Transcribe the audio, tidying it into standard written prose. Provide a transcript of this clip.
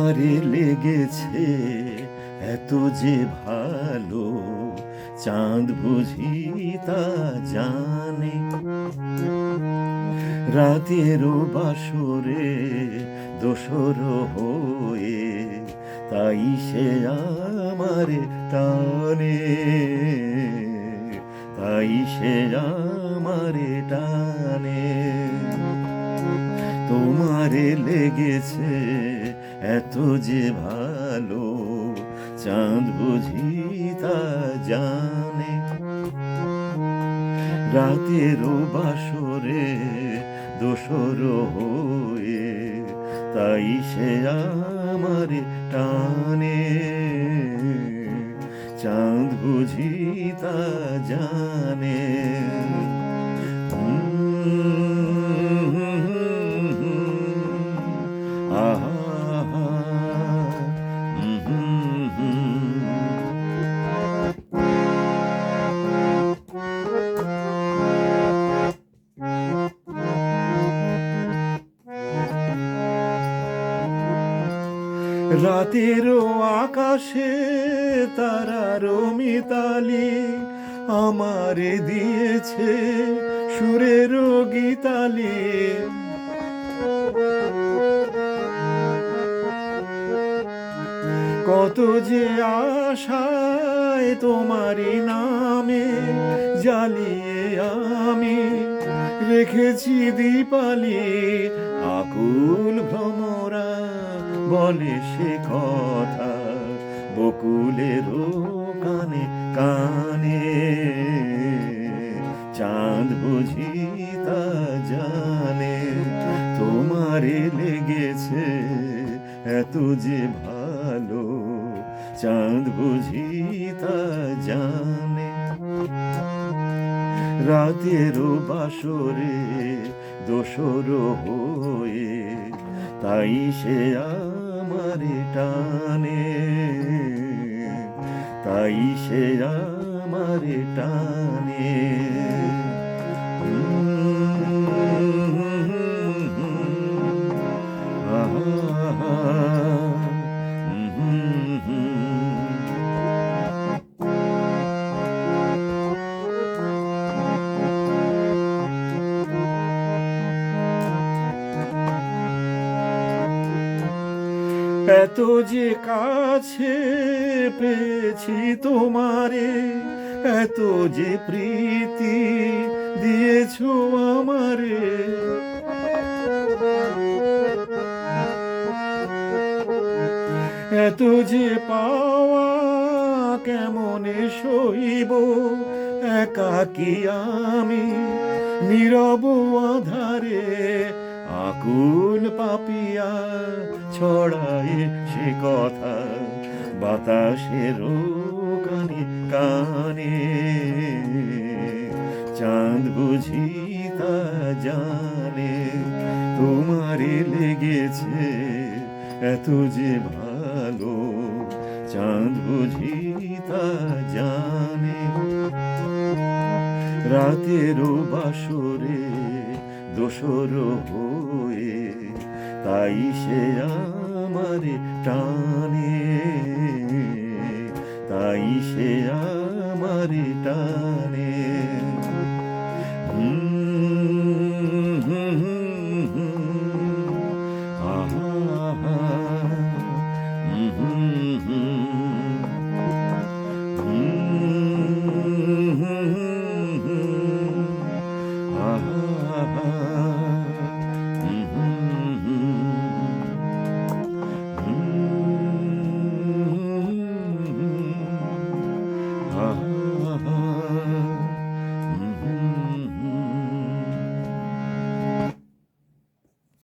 তোমারে লেগেছে এত যে ভালো, চাঁদ বুঝি তা জানে। রাতেরও বাসরে দোসর হয়ে তাই সে আমারে টানে, তাই সে আমারে টানে। তোমারে লেগেছে এত যে ভালো, চাঁদ বুঝি তা জানে। রাতেরও বাসরে দোসর হয়ে তাই সে আমারে টানে, চাঁদ বুঝি তা জানে। রাতেরও আকাশে তারারও মিতালি আমারে দিয়েছে সুরেরও গীতালি। কত যে আশায় তোমারই নামে জ্বালিয়ে আমি রেখেছি দীপালি। আকুল ভ্রমরা বলে সে কথা বকুলেরও কানে কানে, চাঁদ বুঝি তা জানে। তোমারে লেগেছে এত যে ভালো, চাঁদ বুঝি তা জানে। রাতেরও বাসরে দোসর হয়ে তাই সে আমারে টানে, তাই সে আমারে টানে। এত যে কাছে পেয়েছি তোমারে, এত যে প্রীতি দিয়েছো আমারে। এত যে পাওয়া কেমনে সইব একাকী আমি নীরব আধারে। আকুল পাপিয়া ছড়ায় সে কথা বাতাসের কানে কানে, চাঁদ বুঝি তা জানে। তোমারে লেগেছে এত যে ভালো, চাঁদ বুঝি তা জানে। রাতেরও বাসরে দোসর হয়ে তাই সে আমারে টানে, তাই সে আমারে টানে।